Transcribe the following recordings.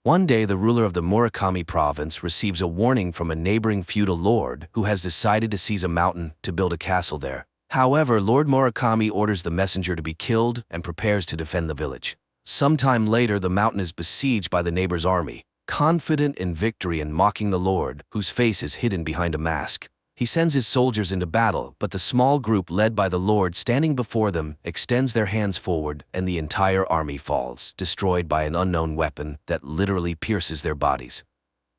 One day, the ruler of the Murakami province receives a warning from a neighboring feudal lord who has decided to seize a mountain to build a castle there. However, Lord Murakami orders the messenger to be killed and prepares to defend the village. Sometime later, the mountain is besieged by the neighbor's army, confident in victory and mocking the lord, whose face is hidden behind a mask. He sends his soldiers into battle, but the small group led by the lord standing before them extends their hands forward and the entire army falls, destroyed by an unknown weapon that literally pierces their bodies.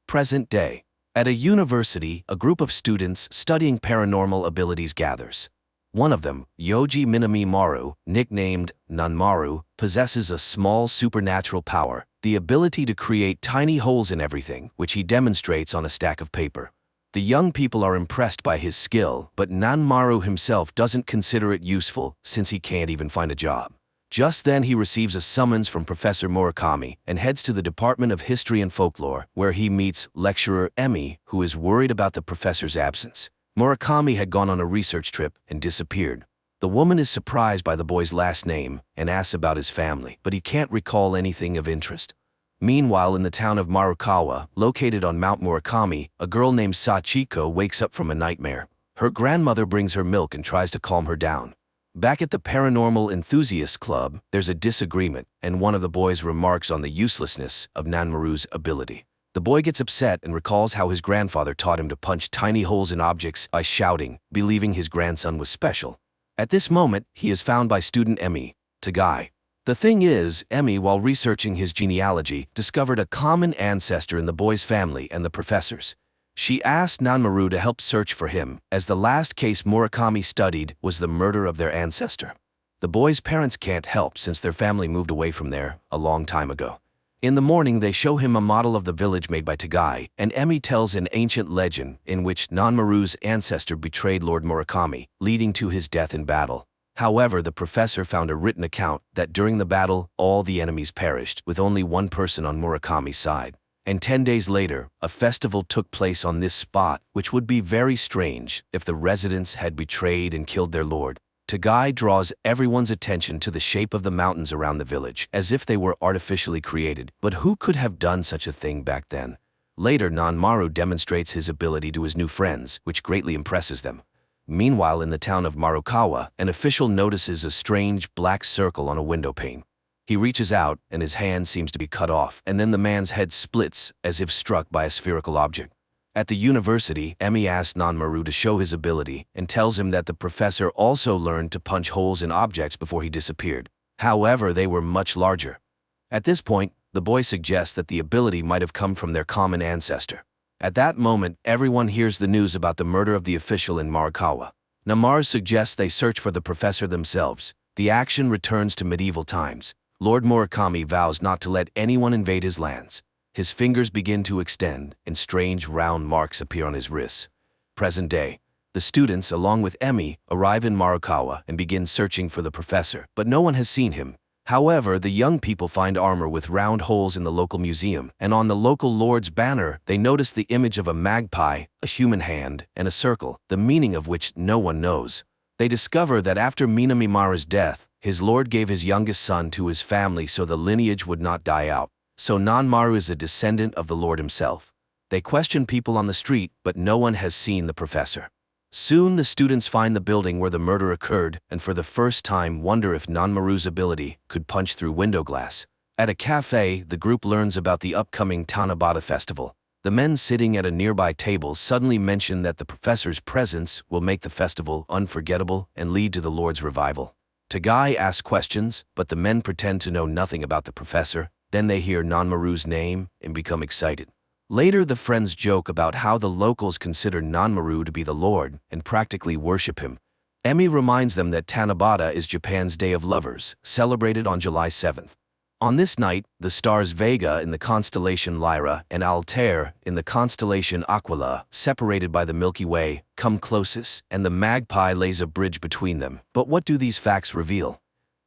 Present day. At a university, a group of students studying paranormal abilities gathers. One of them, Yoji Minami Maru, nicknamed Nanmaru, possesses a small supernatural power, the ability to create tiny holes in everything, which he demonstrates on a stack of paper. The young people are impressed by his skill, but Nanmaru himself doesn't consider it useful since he can't even find a job. Just then he receives a summons from Professor Murakami and heads to the Department of History and Folklore, where he meets lecturer Emi, who is worried about the professor's absence. Murakami had gone on a research trip and disappeared. The woman is surprised by the boy's last name and asks about his family, but he can't recall anything of interest. Meanwhile, in the town of Marukawa, located on Mount Murakami, a girl named Sachiko wakes up from a nightmare. Her grandmother brings her milk and tries to calm her down. Back at the Paranormal Enthusiasts Club, there's a disagreement, and one of the boys remarks on the uselessness of Nanmaru's ability. The boy gets upset and recalls how his grandfather taught him to punch tiny holes in objects by shouting, believing his grandson was special. At this moment, he is found by student Emi, Tagai. The thing is, Emi, while researching his genealogy, discovered a common ancestor in the boy's family and the professor's. She asked Nanmaru to help search for him, as the last case Murakami studied was the murder of their ancestor. The boy's parents can't help since their family moved away from there a long time ago. In the morning, they show him a model of the village made by Tagai, and Emi tells an ancient legend in which Nanmaru's ancestor betrayed Lord Murakami, leading to his death in battle. However, the professor found a written account that during the battle, all the enemies perished, with only one person on Murakami's side. And 10 days later, a festival took place on this spot, which would be very strange if the residents had betrayed and killed their lord. Tagai draws everyone's attention to the shape of the mountains around the village, as if they were artificially created. But who could have done such a thing back then? Later, Nanmaru demonstrates his ability to his new friends, which greatly impresses them. Meanwhile, in the town of Marukawa, an official notices a strange black circle on a window pane. He reaches out, and his hand seems to be cut off, and then the man's head splits, as if struck by a spherical object. At the university, Emi asks Nanmaru to show his ability, and tells him that the professor also learned to punch holes in objects before he disappeared. However, they were much larger. At this point, the boy suggests that the ability might have come from their common ancestor. At that moment, everyone hears the news about the murder of the official in Marukawa. Nanmaru suggests they search for the professor themselves. The action returns to medieval times. Lord Murakami vows not to let anyone invade his lands. His fingers begin to extend, and strange round marks appear on his wrists. Present day. The students, along with Emi, arrive in Marukawa and begin searching for the professor, but no one has seen him. However, the young people find armor with round holes in the local museum, and on the local lord's banner, they notice the image of a magpie, a human hand, and a circle, the meaning of which no one knows. They discover that after Minami Maru's death, his lord gave his youngest son to his family so the lineage would not die out. So Nanmaru is a descendant of the lord himself. They question people on the street, but no one has seen the professor. Soon the students find the building where the murder occurred and for the first time wonder if Nanmaru's ability could punch through window glass. At a cafe, the group learns about the upcoming Tanabata festival. The men sitting at a nearby table suddenly mention that the professor's presence will make the festival unforgettable and lead to the lord's revival. Tagai asks questions, but the men pretend to know nothing about the professor. Then they hear Nanmaru's name and become excited. Later, the friends joke about how the locals consider Nanmaru to be the lord and practically worship him. Emi reminds them that Tanabata is Japan's Day of Lovers, celebrated on July 7th. On this night, the stars Vega in the constellation Lyra and Altair in the constellation Aquila, separated by the Milky Way, come closest, and the magpie lays a bridge between them. But what do these facts reveal?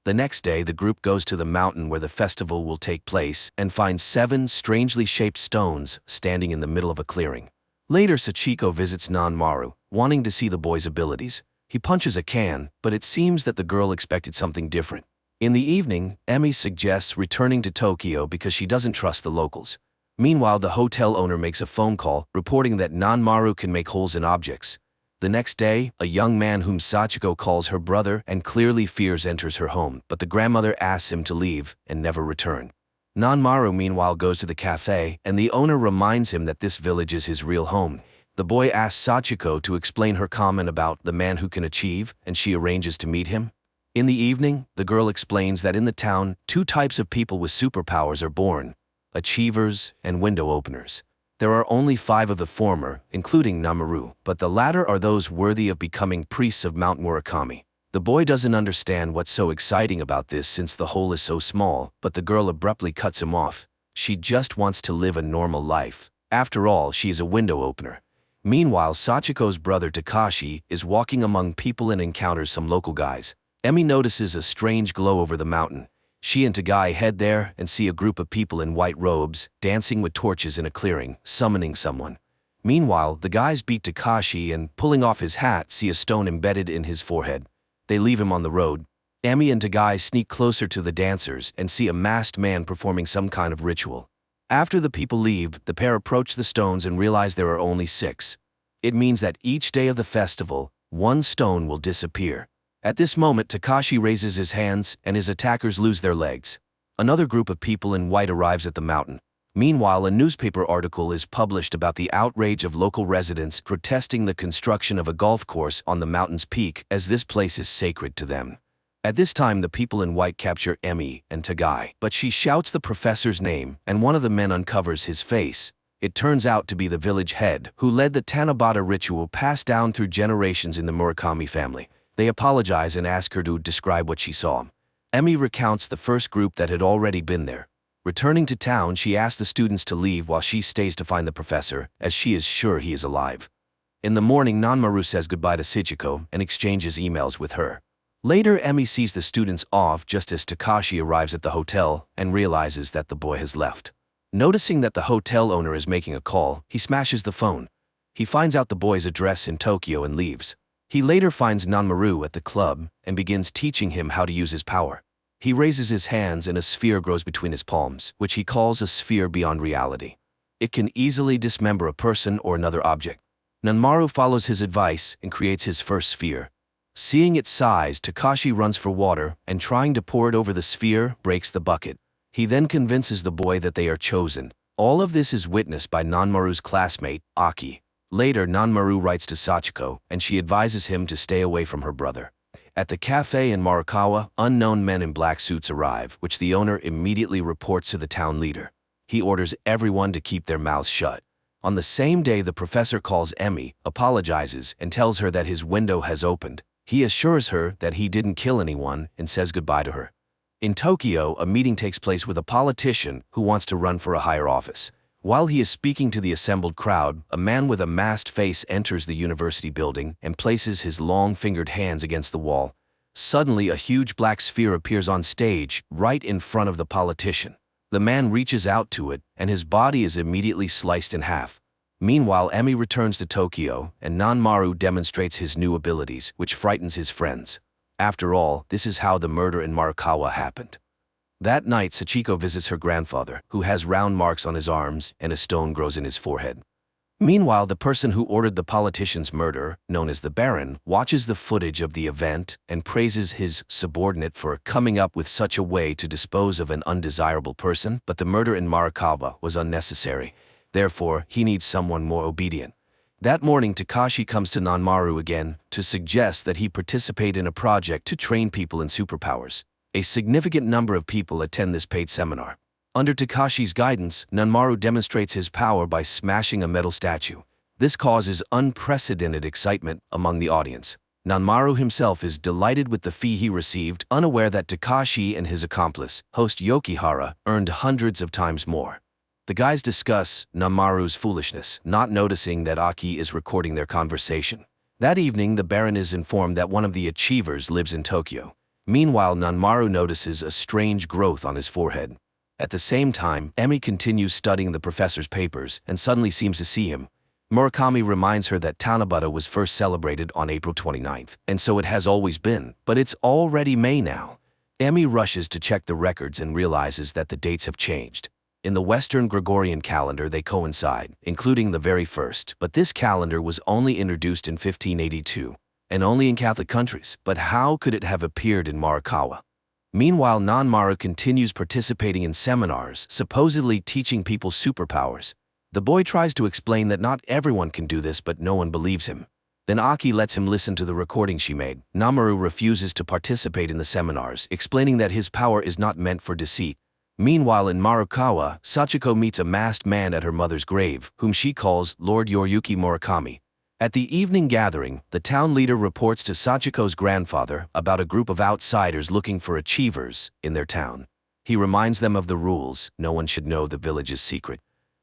The next day, the group goes to the mountain where the festival will take place and finds 7 strangely shaped stones standing in the middle of a clearing. Later, Sachiko visits Nanmaru, wanting to see the boy's abilities. He punches a can, but it seems that the girl expected something different. In the evening, Emi suggests returning to Tokyo because she doesn't trust the locals. Meanwhile, the hotel owner makes a phone call, reporting that Nanmaru can make holes in objects. The next day, a young man whom Sachiko calls her brother and clearly fears enters her home, but the grandmother asks him to leave and never return. Nanmaru meanwhile goes to the cafe, and the owner reminds him that this village is his real home. The boy asks Sachiko to explain her comment about the man who can achieve, and she arranges to meet him. In the evening, the girl explains that in the town, two types of people with superpowers are born: achievers and window openers. There are only 5 of the former, including Nanmaru, but the latter are those worthy of becoming priests of Mount Murakami. The boy doesn't understand what's so exciting about this since the hole is so small, but the girl abruptly cuts him off. She just wants to live a normal life. After all, she is a window opener. Meanwhile, Sachiko's brother Takashi is walking among people and encounters some local guys. Emi notices a strange glow over the mountain. She and Tagai head there and see a group of people in white robes, dancing with torches in a clearing, summoning someone. Meanwhile, the guys beat Takashi and, pulling off his hat, see a stone embedded in his forehead. They leave him on the road. Emi and Tagai sneak closer to the dancers and see a masked man performing some kind of ritual. After the people leave, the pair approach the stones and realize there are only 6. It means that each day of the festival, 1 stone will disappear. At this moment, Takashi raises his hands and his attackers lose their legs. Another group of people in white arrives at the mountain. Meanwhile, a newspaper article is published about the outrage of local residents protesting the construction of a golf course on the mountain's peak, as this place is sacred to them. At this time, the people in white capture Emi and Tagai, but she shouts the professor's name, and one of the men uncovers his face. It turns out to be the village head, who led the Tanabata ritual passed down through generations in the Murakami family. They apologize and ask her to describe what she saw. Emi recounts the first group that had already been there. Returning to town, she asks the students to leave while she stays to find the professor, as she is sure he is alive. In the morning, Nanmaru says goodbye to Sachiko and exchanges emails with her. Later, Emi sees the students off just as Takashi arrives at the hotel and realizes that the boy has left. Noticing that the hotel owner is making a call, he smashes the phone. He finds out the boy's address in Tokyo and leaves. He later finds Nanmaru at the club and begins teaching him how to use his power. He raises his hands and a sphere grows between his palms, which he calls a sphere beyond reality. It can easily dismember a person or another object. Nanmaru follows his advice and creates his first sphere. Seeing its size, Takashi runs for water and, trying to pour it over the sphere, breaks the bucket. He then convinces the boy that they are chosen. All of this is witnessed by Nanmaru's classmate, Aki. Later, Nanmaru writes to Sachiko, and she advises him to stay away from her brother. At the cafe in Marakawa, unknown men in black suits arrive, which the owner immediately reports to the town leader. He orders everyone to keep their mouths shut. On the same day, the professor calls Emi, apologizes, and tells her that his window has opened. He assures her that he didn't kill anyone and says goodbye to her. In Tokyo, a meeting takes place with a politician who wants to run for a higher office. While he is speaking to the assembled crowd, a man with a masked face enters the university building and places his long-fingered hands against the wall. Suddenly, a huge black sphere appears on stage, right in front of the politician. The man reaches out to it, and his body is immediately sliced in half. Meanwhile, Emi returns to Tokyo, and Nanmaru demonstrates his new abilities, which frightens his friends. After all, this is how the murder in Marakawa happened. That night, Sachiko visits her grandfather, who has round marks on his arms and a stone grows in his forehead. Meanwhile, the person who ordered the politician's murder, known as the Baron, watches the footage of the event and praises his subordinate for coming up with such a way to dispose of an undesirable person, but the murder in Marakawa was unnecessary. Therefore, he needs someone more obedient. That morning, Takashi comes to Nanmaru again to suggest that he participate in a project to train people in superpowers. A significant number of people attend this paid seminar. Under Takashi's guidance, Nanmaru demonstrates his power by smashing a metal statue. This causes unprecedented excitement among the audience. Nanmaru himself is delighted with the fee he received, unaware that Takashi and his accomplice, host Yokihara, earned hundreds of times more. The guys discuss Nanmaru's foolishness, not noticing that Aki is recording their conversation. That evening, the Baron is informed that one of the achievers lives in Tokyo. Meanwhile, Nanmaru notices a strange growth on his forehead. At the same time, Emi continues studying the professor's papers and suddenly seems to see him. Murakami reminds her that Tanabata was first celebrated on April 29th, and so it has always been, but it's already May now. Emi rushes to check the records and realizes that the dates have changed. In the Western Gregorian calendar they coincide, including the very first, but this calendar was only introduced in 1582, and only in Catholic countries. But how could it have appeared in Morikawa? Meanwhile, Nanmaru continues participating in seminars, supposedly teaching people superpowers. The boy tries to explain that not everyone can do this, but no one believes him. Then Aki lets him listen to the recording she made. Nanmaru refuses to participate in the seminars, explaining that his power is not meant for deceit. Meanwhile, in Morikawa, Sachiko meets a masked man at her mother's grave, whom she calls Lord Yoriyuki Murakami. At the evening gathering, the town leader reports to Sachiko's grandfather about a group of outsiders looking for achievers in their town. He reminds them of the rules: no one should know the village's secret.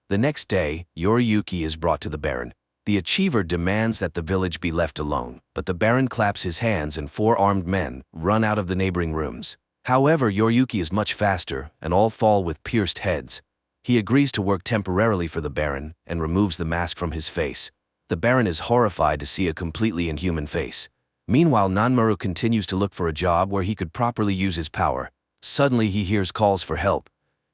The next day, Yoriyuki is brought to the Baron. The achiever demands that the village be left alone, but the Baron claps his hands and 4 armed men run out of the neighboring rooms. However, Yoriyuki is much faster, and all fall with pierced heads. He agrees to work temporarily for the Baron and removes the mask from his face. The Baron is horrified to see a completely inhuman face. Meanwhile, Nanmaru continues to look for a job where he could properly use his power. Suddenly, he hears calls for help.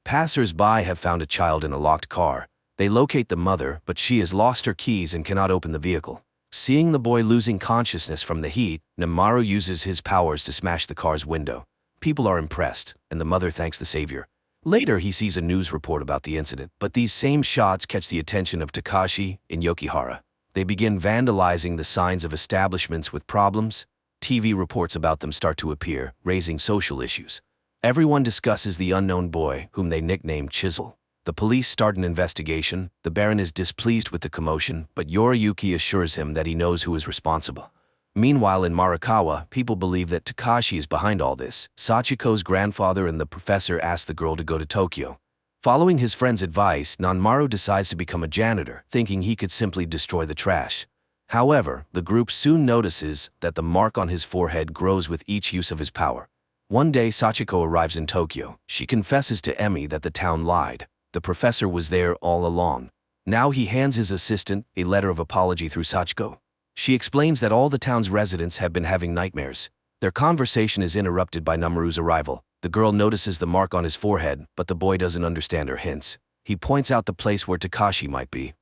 Passers-by have found a child in a locked car. They locate the mother, but she has lost her keys and cannot open the vehicle. Seeing the boy losing consciousness from the heat, Nanmaru uses his powers to smash the car's window. People are impressed, and the mother thanks the savior. Later, he sees a news report about the incident, but these same shots catch the attention of Takashi in Yokihara. They begin vandalizing the signs of establishments with problems. TV reports about them start to appear, raising social issues. Everyone discusses the unknown boy, whom they nickname Chisel. The police start an investigation. The Baron is displeased with the commotion, but Yoriyuki assures him that he knows who is responsible. Meanwhile, in Morikawa, people believe that Takashi is behind all this. Sachiko's grandfather and the professor ask the girl to go to Tokyo. Following his friend's advice, Nanmaru decides to become a janitor, thinking he could simply destroy the trash. However, the group soon notices that the mark on his forehead grows with each use of his power. One day, Sachiko arrives in Tokyo. She confesses to Emi that the town lied. The professor was there all along. Now he hands his assistant a letter of apology through Sachiko. She explains that all the town's residents have been having nightmares. Their conversation is interrupted by Nanmaru's arrival. The girl notices the mark on his forehead, but the boy doesn't understand her hints. He points out the place where Takashi might be.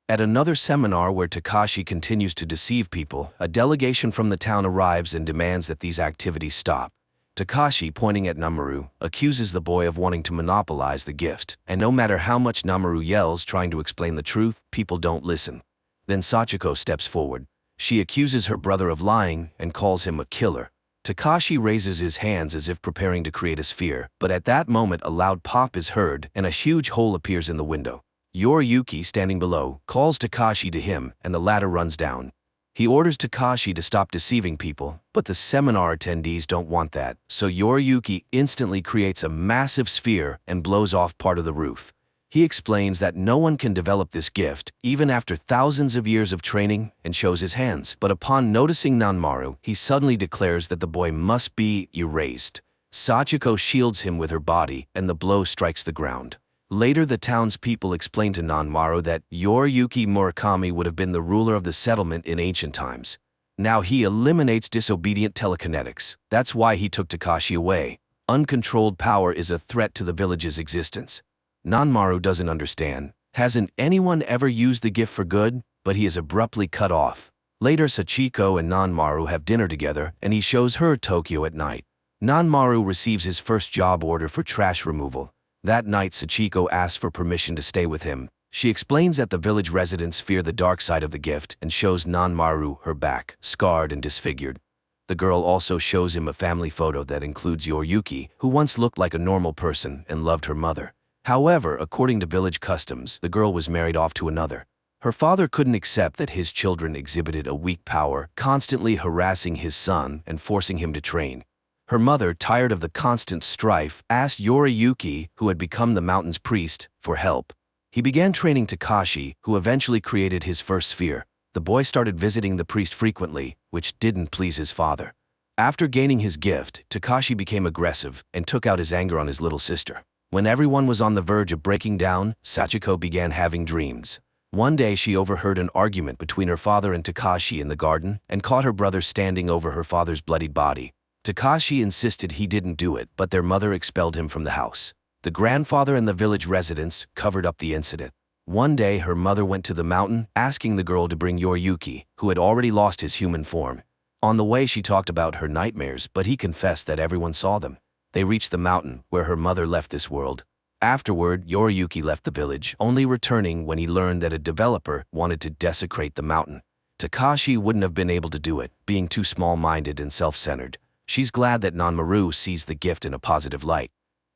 At another seminar where Takashi continues to deceive people, a delegation from the town arrives and demands that these activities stop. Takashi, pointing at Nanmaru, accuses the boy of wanting to monopolize the gift, and no matter how much Nanmaru yells trying to explain the truth, people don't listen. Then Sachiko steps forward. She accuses her brother of lying and calls him a killer. Takashi raises his hands as if preparing to create a sphere, but at that moment a loud pop is heard and a huge hole appears in the window. Yoriyuki, standing below, calls Takashi to him and the latter runs down. He orders Takashi to stop deceiving people, but the seminar attendees don't want that, so Yoriyuki instantly creates a massive sphere and blows off part of the roof. He explains that no one can develop this gift, even after thousands of years of training, and shows his hands. But upon noticing Nanmaru, he suddenly declares that the boy must be erased. Sachiko shields him with her body, and the blow strikes the ground. Later, the townspeople explain to Nanmaru that Yoriyuki Murakami would have been the ruler of the settlement in ancient times. Now he eliminates disobedient telekinetics. That's why he took Takashi away. Uncontrolled power is a threat to the village's existence. Nanmaru doesn't understand. Hasn't anyone ever used the gift for good? But he is abruptly cut off. Later, Sachiko and Nanmaru have dinner together, and he shows her Tokyo at night. Nanmaru receives his first job order for trash removal. That night, Sachiko asks for permission to stay with him. She explains that the village residents fear the dark side of the gift and shows Nanmaru her back, scarred and disfigured. The girl also shows him a family photo that includes Yoriyuki, who once looked like a normal person and loved her mother. However, according to village customs, the girl was married off to another. Her father couldn't accept that his children exhibited a weak power, constantly harassing his son and forcing him to train. Her mother, tired of the constant strife, asked Yoriyuki, who had become the mountain's priest, for help. He began training Takashi, who eventually created his first sphere. The boy started visiting the priest frequently, which didn't please his father. After gaining his gift, Takashi became aggressive and took out his anger on his little sister. When everyone was on the verge of breaking down, Sachiko began having dreams. One day she overheard an argument between her father and Takashi in the garden and caught her brother standing over her father's bloodied body. Takashi insisted he didn't do it, but their mother expelled him from the house. The grandfather and the village residents covered up the incident. One day, her mother went to the mountain, asking the girl to bring Yoriyuki, who had already lost his human form. On the way, she talked about her nightmares, but he confessed that everyone saw them. They reached the mountain, where her mother left this world. Afterward, Yoriyuki left the village, only returning when he learned that a developer wanted to desecrate the mountain. Takashi wouldn't have been able to do it, being too small-minded and self-centered. She's glad that Nanmaru sees the gift in a positive light.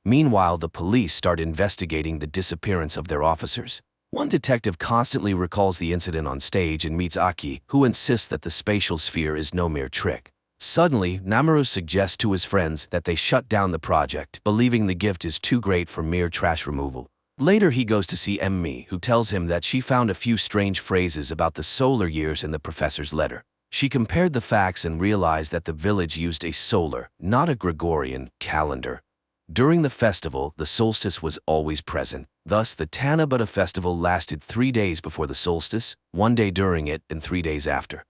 Meanwhile, the police start investigating the disappearance of their officers. One detective constantly recalls the incident on stage and meets Aki, who insists that the spatial sphere is no mere trick. Suddenly, Nanmaru suggests to his friends that they shut down the project, believing the gift is too great for mere trash removal. Later, he goes to see Emmy, who tells him that she found a few strange phrases about the solar years in the professor's letter. She compared the facts and realized that the village used a solar, not a Gregorian, calendar. During the festival, the solstice was always present. Thus, the Tanabata festival lasted 3 days before the solstice, 1 day during it, and 3 days after.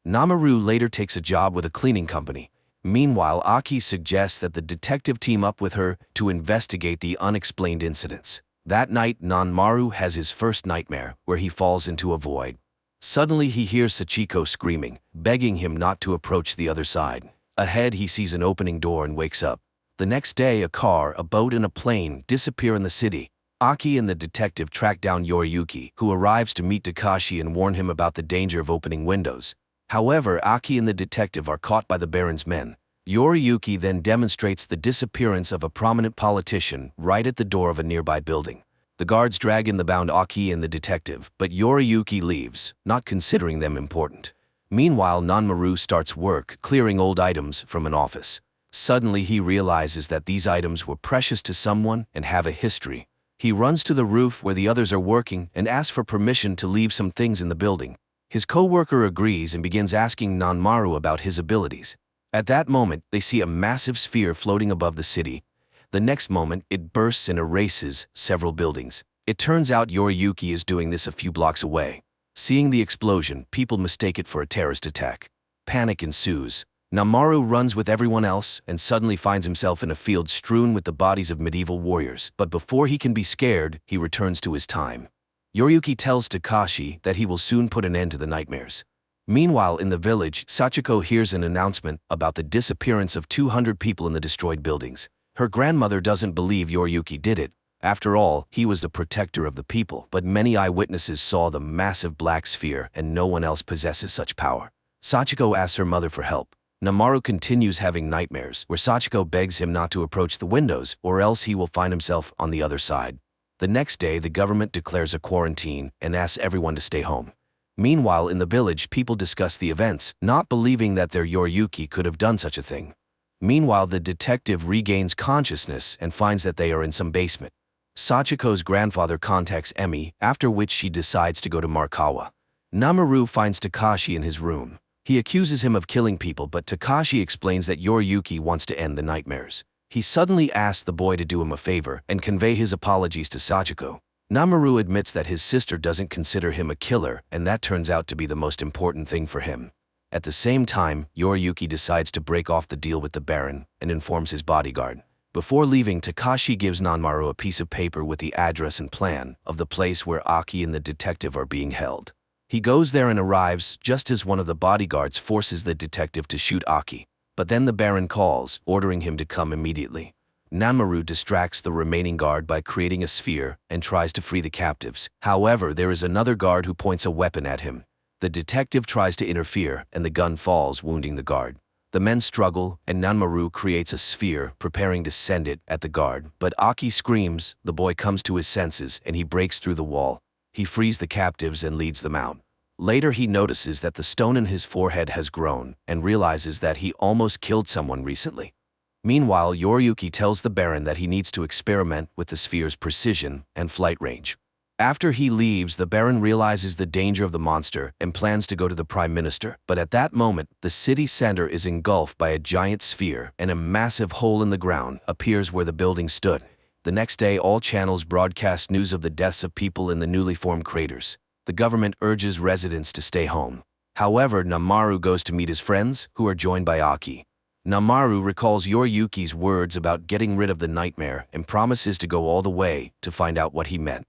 Nanmaru later takes a job with a cleaning company. Meanwhile, Aki suggests that the detective team up with her to investigate the unexplained incidents. That night, Nanmaru has his first nightmare, where he falls into a void. Suddenly, he hears Sachiko screaming, begging him not to approach the other side. Ahead, he sees an opening door and wakes up. The next day, a car, a boat, and a plane disappear in the city. Aki and the detective track down Yoriyuki, who arrives to meet Takashi and warn him about the danger of opening windows. However, Aki and the detective are caught by the Baron's men. Yoriyuki then demonstrates the disappearance of a prominent politician right at the door of a nearby building. The guards drag in the bound Aki and the detective, but Yoriyuki leaves, not considering them important. Meanwhile, Nanmaru starts work, clearing old items from an office. Suddenly, he realizes that these items were precious to someone and have a history. He runs to the roof where the others are working and asks for permission to leave some things in the building. His co-worker agrees and begins asking Nanmaru about his abilities. At that moment, they see a massive sphere floating above the city. The next moment, it bursts and erases several buildings. It turns out Yoriyuki is doing this a few blocks away. Seeing the explosion, people mistake it for a terrorist attack. Panic ensues. Nanmaru runs with everyone else and suddenly finds himself in a field strewn with the bodies of medieval warriors. But before he can be scared, he returns to his time. Yoriyuki tells Takashi that he will soon put an end to the nightmares. Meanwhile, in the village, Sachiko hears an announcement about the disappearance of 200 people in the destroyed buildings. Her grandmother doesn't believe Yoriyuki did it. After all, he was the protector of the people, but many eyewitnesses saw the massive black sphere and no one else possesses such power. Sachiko asks her mother for help. Nanmaru continues having nightmares, where Sachiko begs him not to approach the windows, or else he will find himself on the other side. The next day, the government declares a quarantine and asks everyone to stay home. Meanwhile, in the village, people discuss the events, not believing that their Yoriyuki could have done such a thing. Meanwhile, the detective regains consciousness and finds that they are in some basement. Sachiko's grandfather contacts Emmy, after which she decides to go to Markawa. Nanmaru finds Takashi in his room. He accuses him of killing people, but Takashi explains that Yoriyuki wants to end the nightmares. He suddenly asks the boy to do him a favor and convey his apologies to Sachiko. Nanmaru admits that his sister doesn't consider him a killer, and that turns out to be the most important thing for him. At the same time, Yoriyuki decides to break off the deal with the Baron and informs his bodyguard. Before leaving, Takashi gives Nanmaru a piece of paper with the address and plan of the place where Aki and the detective are being held. He goes there and arrives just as one of the bodyguards forces the detective to shoot Aki. But then the Baron calls, ordering him to come immediately. Nanmaru distracts the remaining guard by creating a sphere and tries to free the captives. However, there is another guard who points a weapon at him. The detective tries to interfere and the gun falls, wounding the guard. The men struggle and Nanmaru creates a sphere, preparing to send it at the guard. But Aki screams, the boy comes to his senses and he breaks through the wall. He frees the captives and leads them out. Later, he notices that the stone in his forehead has grown and realizes that he almost killed someone recently. Meanwhile, Yoriyuki tells the Baron that he needs to experiment with the sphere's precision and flight range. After he leaves, the Baron realizes the danger of the monster and plans to go to the Prime Minister. But at that moment, the city center is engulfed by a giant sphere and a massive hole in the ground appears where the building stood. The next day, all channels broadcast news of the deaths of people in the newly formed craters. The government urges residents to stay home. However, Nanmaru goes to meet his friends, who are joined by Aki. Namaru recalls Yoriyuki's words about getting rid of the nightmare and promises to go all the way to find out what he meant.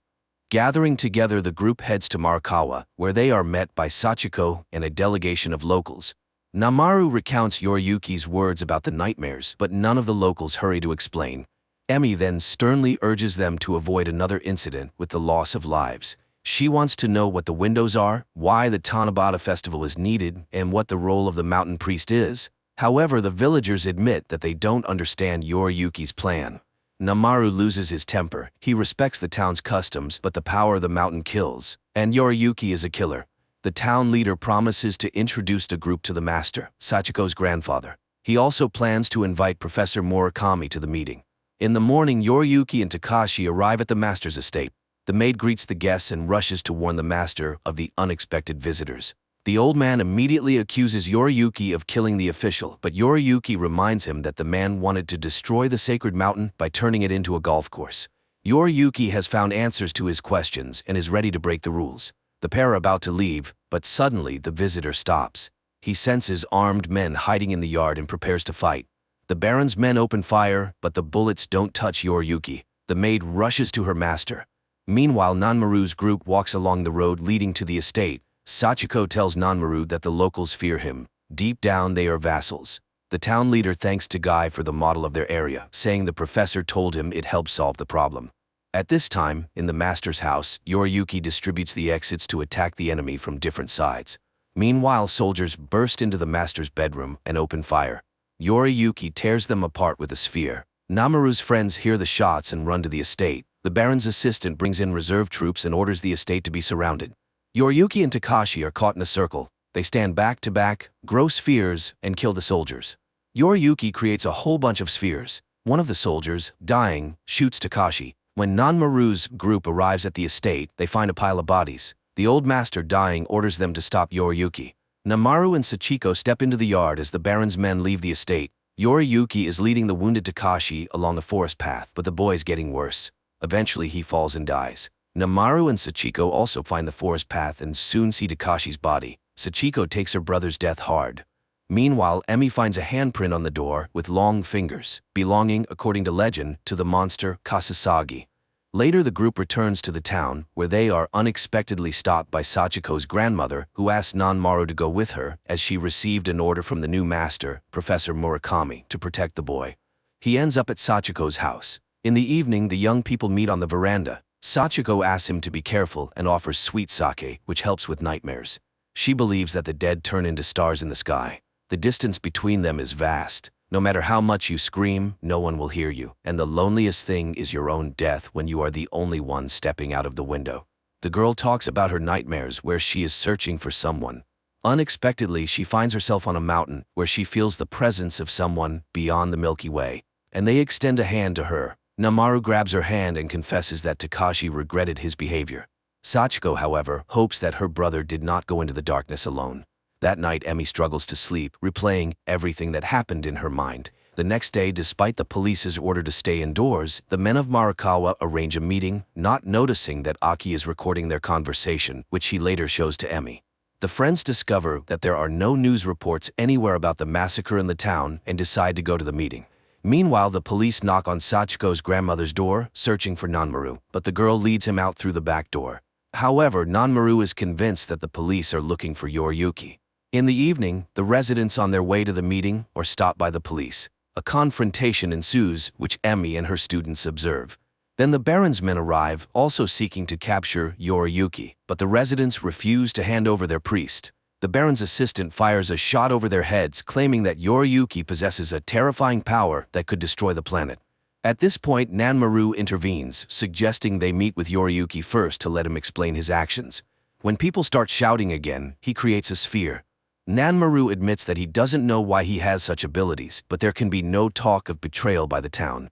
Gathering together, the group heads to Marikawa, where they are met by Sachiko and a delegation of locals. Namaru recounts Yoriyuki's words about the nightmares, but none of the locals hurry to explain. Emi then sternly urges them to avoid another incident with the loss of lives. She wants to know what the windows are, why the Tanabata festival is needed, and what the role of the mountain priest is. However, the villagers admit that they don't understand Yoriyuki's plan. Namaru loses his temper. He respects the town's customs, but the power of the mountain kills, and Yoriyuki is a killer. The town leader promises to introduce the group to the master, Sachiko's grandfather. He also plans to invite Professor Murakami to the meeting. In the morning, Yoriyuki and Takashi arrive at the master's estate. The maid greets the guests and rushes to warn the master of the unexpected visitors. The old man immediately accuses Yoriyuki of killing the official, but Yoriyuki reminds him that the man wanted to destroy the sacred mountain by turning it into a golf course. Yoriyuki has found answers to his questions and is ready to break the rules. The pair are about to leave, but suddenly the visitor stops. He senses armed men hiding in the yard and prepares to fight. The Baron's men open fire, but the bullets don't touch Yoriyuki. The maid rushes to her master. Meanwhile, Nanmaru's group walks along the road leading to the estate. Sachiko tells Nanmaru that the locals fear him. Deep down, they are vassals. The town leader thanks Tagai for the model of their area, saying the professor told him it helped solve the problem. At this time, in the master's house, Yoriyuki distributes the exits to attack the enemy from different sides. Meanwhile, soldiers burst into the master's bedroom and open fire. Yoriyuki tears them apart with a sphere. Namaru's friends hear the shots and run to the estate. The Baron's assistant brings in reserve troops and orders the estate to be surrounded. Yoriyuki and Takashi are caught in a circle. They stand back to back, grow spheres, and kill the soldiers. Yoriyuki creates a whole bunch of spheres. One of the soldiers, dying, shoots Takashi. When Nanmaru's group arrives at the estate, they find a pile of bodies. The old master, dying, orders them to stop Yoriyuki. Namaru and Sachiko step into the yard as the Baron's men leave the estate. Yoriyuki is leading the wounded Takashi along a forest path, but the boy is getting worse. Eventually, he falls and dies. Namaru and Sachiko also find the forest path and soon see Takashi's body. Sachiko takes her brother's death hard. Meanwhile, Emi finds a handprint on the door with long fingers, belonging, according to legend, to the monster Kasasagi. Later, the group returns to the town, where they are unexpectedly stopped by Sachiko's grandmother, who asks Nanmaru to go with her, as she received an order from the new master, Professor Murakami, to protect the boy. He ends up at Sachiko's house. In the evening, the young people meet on the veranda. Sachiko asks him to be careful and offers sweet sake, which helps with nightmares. She believes that the dead turn into stars in the sky. The distance between them is vast. No matter how much you scream, no one will hear you, and the loneliest thing is your own death when you are the only one stepping out of the window. The girl talks about her nightmares where she is searching for someone. Unexpectedly, she finds herself on a mountain where she feels the presence of someone beyond the Milky Way, and they extend a hand to her. Namaru grabs her hand and confesses that Takashi regretted his behavior. Sachiko, however, hopes that her brother did not go into the darkness alone. That night, Emi struggles to sleep, replaying everything that happened in her mind. The next day, despite the police's order to stay indoors, the men of Marikawa arrange a meeting, not noticing that Aki is recording their conversation, which he later shows to Emi. The friends discover that there are no news reports anywhere about the massacre in the town and decide to go to the meeting. Meanwhile, the police knock on Sachiko's grandmother's door, searching for Nanmaru, but the girl leads him out through the back door. However, Nanmaru is convinced that the police are looking for Yoriyuki. In the evening, the residents on their way to the meeting are stopped by the police. A confrontation ensues, which Emi and her students observe. Then the Baron's men arrive, also seeking to capture Yoriyuki, but the residents refuse to hand over their priest. The Baron's assistant fires a shot over their heads, claiming that Yoriyuki possesses a terrifying power that could destroy the planet. At this point, Nanmaru intervenes, suggesting they meet with Yoriyuki first to let him explain his actions. When people start shouting again, he creates a sphere. Nanmaru admits that he doesn't know why he has such abilities, but there can be no talk of betrayal by the town.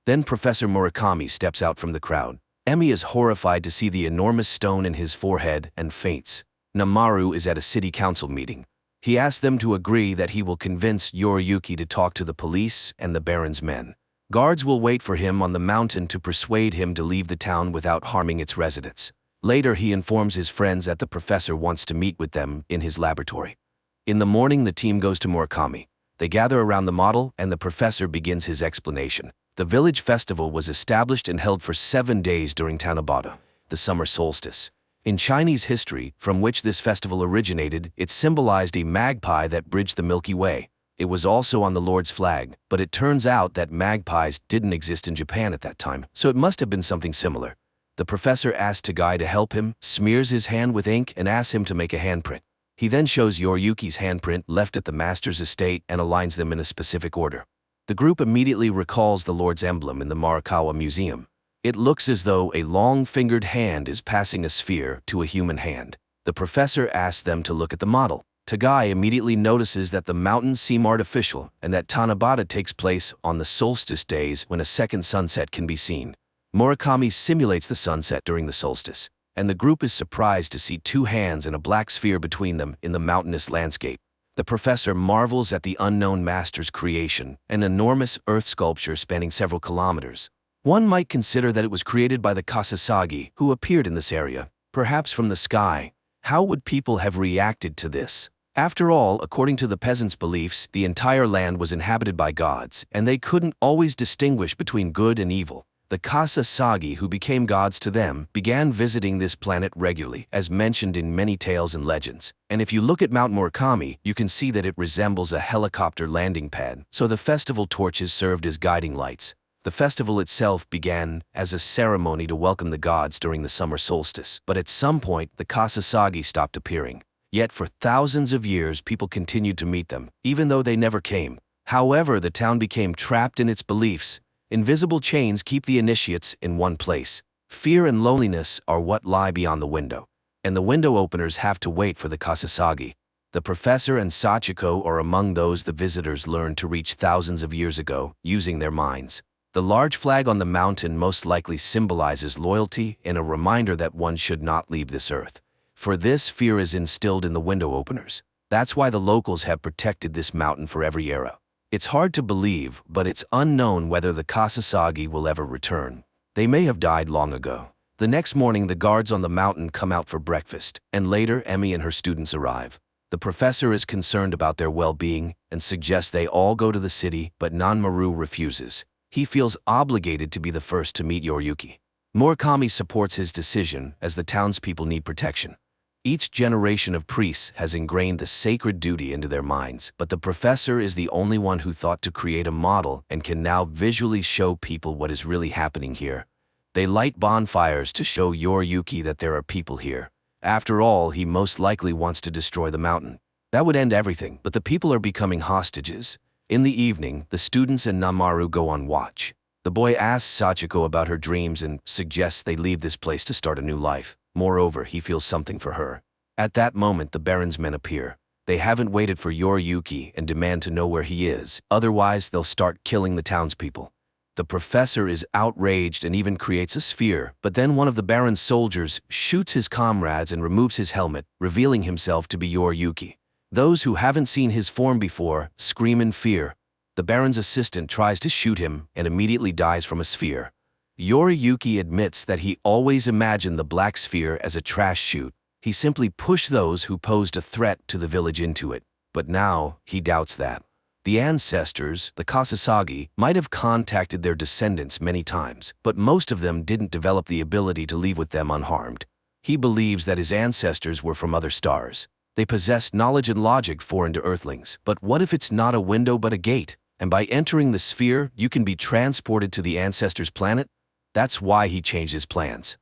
Then Professor Murakami steps out from the crowd. Emi is horrified to see the enormous stone in his forehead and faints. Namaru is at a city council meeting. He asks them to agree that he will convince Yoriyuki to talk to the police and the Baron's men. Guards will wait for him on the mountain to persuade him to leave the town without harming its residents. Later, he informs his friends that the professor wants to meet with them in his laboratory. In the morning, the team goes to Murakami. They gather around the model, and the professor begins his explanation. The village festival was established and held for 7 days during Tanabata, the summer solstice. In Chinese history, from which this festival originated, it symbolized a magpie that bridged the Milky Way. It was also on the Lord's flag, but it turns out that magpies didn't exist in Japan at that time, so it must have been something similar. The professor asks Tagai to help him, smears his hand with ink, and asks him to make a handprint. He then shows Yoriyuki's handprint left at the master's estate and aligns them in a specific order. The group immediately recalls the Lord's emblem in the Morikawa Museum. It looks as though a long-fingered hand is passing a sphere to a human hand. The professor asks them to look at the model. Tagai immediately notices that the mountains seem artificial and that Tanabata takes place on the solstice days when a second sunset can be seen. Murakami simulates the sunset during the solstice, and the group is surprised to see 2 hands and a black sphere between them in the mountainous landscape. The professor marvels at the unknown master's creation, an enormous earth sculpture spanning several kilometers. One might consider that it was created by the Kasasagi, who appeared in this area, perhaps from the sky. How would people have reacted to this? After all, according to the peasants' beliefs, the entire land was inhabited by gods, and they couldn't always distinguish between good and evil. The Kasasagi, who became gods to them, began visiting this planet regularly, as mentioned in many tales and legends. And if you look at Mount Murakami, you can see that it resembles a helicopter landing pad, so the festival torches served as guiding lights. The festival itself began as a ceremony to welcome the gods during the summer solstice, but at some point the Kasasagi stopped appearing. Yet for thousands of years people continued to meet them, even though they never came. However, the town became trapped in its beliefs. Invisible chains keep the initiates in one place. Fear and loneliness are what lie beyond the window, and the window openers have to wait for the Kasasagi. The professor and Sachiko are among those the visitors learned to reach thousands of years ago, using their minds. The large flag on the mountain most likely symbolizes loyalty and a reminder that one should not leave this earth. For this, fear is instilled in the window openers. That's why the locals have protected this mountain for every era. It's hard to believe, but it's unknown whether the Kasasagi will ever return. They may have died long ago. The next morning, the guards on the mountain come out for breakfast, and later Emi and her students arrive. The professor is concerned about their well-being and suggests they all go to the city, but Nanmaru refuses. He feels obligated to be the first to meet Yoriyuki. Murakami supports his decision as the townspeople need protection. Each generation of priests has ingrained the sacred duty into their minds, but the professor is the only one who thought to create a model and can now visually show people what is really happening here. They light bonfires to show Yoriyuki that there are people here. After all, he most likely wants to destroy the mountain. That would end everything, but the people are becoming hostages. In the evening, the students and Nanmaru go on watch. The boy asks Sachiko about her dreams and suggests they leave this place to start a new life. Moreover, he feels something for her. At that moment, the Baron's men appear. They haven't waited for Yoriyuki and demand to know where he is, otherwise they'll start killing the townspeople. The professor is outraged and even creates a sphere, but then one of the Baron's soldiers shoots his comrades and removes his helmet, revealing himself to be Yoriyuki. Those who haven't seen his form before scream in fear. The Baron's assistant tries to shoot him and immediately dies from a sphere. Yoriyuki admits that he always imagined the black sphere as a trash chute. He simply pushed those who posed a threat to the village into it. But now, he doubts that. The ancestors, the Kasasagi, might have contacted their descendants many times, but most of them didn't develop the ability to leave with them unharmed. He believes that his ancestors were from other stars. They possessed knowledge and logic foreign to Earthlings. But what if it's not a window but a gate? And by entering the sphere, you can be transported to the ancestors' planet? That's why he changed his plans.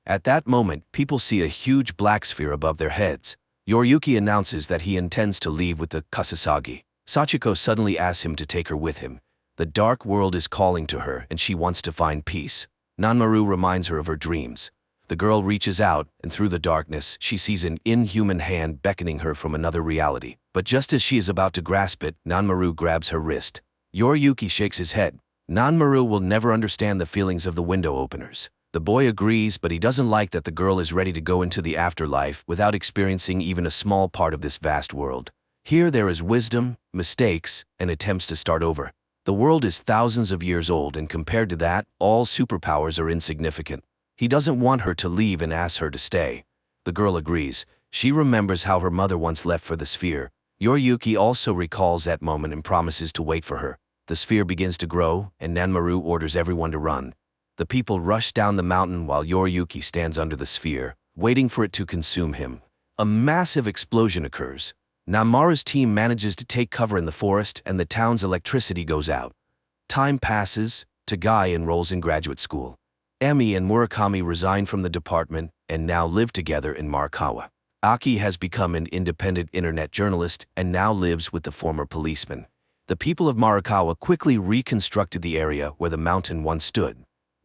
At that moment, people see a huge black sphere above their heads. Yoriyuki announces that he intends to leave with the Kasasagi. Sachiko suddenly asks him to take her with him. The dark world is calling to her, and she wants to find peace. Nanmaru reminds her of her dreams. The girl reaches out, and through the darkness, she sees an inhuman hand beckoning her from another reality. But just as she is about to grasp it, Nanmaru grabs her wrist. Yoriyuki shakes his head. Nanmaru will never understand the feelings of the window openers. The boy agrees, but he doesn't like that the girl is ready to go into the afterlife without experiencing even a small part of this vast world. Here there is wisdom, mistakes, and attempts to start over. The world is thousands of years old, and compared to that, all superpowers are insignificant. He doesn't want her to leave and asks her to stay. The girl agrees. She remembers how her mother once left for the sphere. Yoriyuki also recalls that moment and promises to wait for her. The sphere begins to grow, and Nanmaru orders everyone to run. The people rush down the mountain while Yoriyuki stands under the sphere, waiting for it to consume him. A massive explosion occurs. Nanmaru's team manages to take cover in the forest, and the town's electricity goes out. Time passes. Tagai enrolls in graduate school. Emi and Murakami resign from the department and now live together in Marikawa. Aki has become an independent internet journalist and now lives with the former policeman. The people of Marikawa quickly reconstructed the area where the mountain once stood.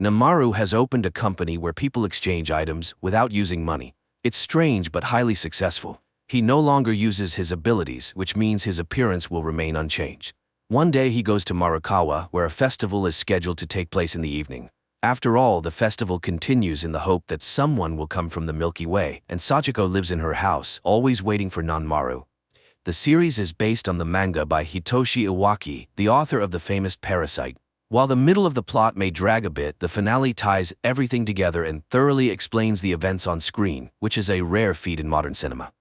Nanmaru has opened a company where people exchange items without using money. It's strange but highly successful. He no longer uses his abilities, which means his appearance will remain unchanged. One day he goes to Marikawa, where a festival is scheduled to take place in the evening. After all, the festival continues in the hope that someone will come from the Milky Way, and Sachiko lives in her house, always waiting for Nanmaru. The series is based on the manga by Hitoshi Iwaki, the author of the famous Parasite. While the middle of the plot may drag a bit, the finale ties everything together and thoroughly explains the events on screen, which is a rare feat in modern cinema.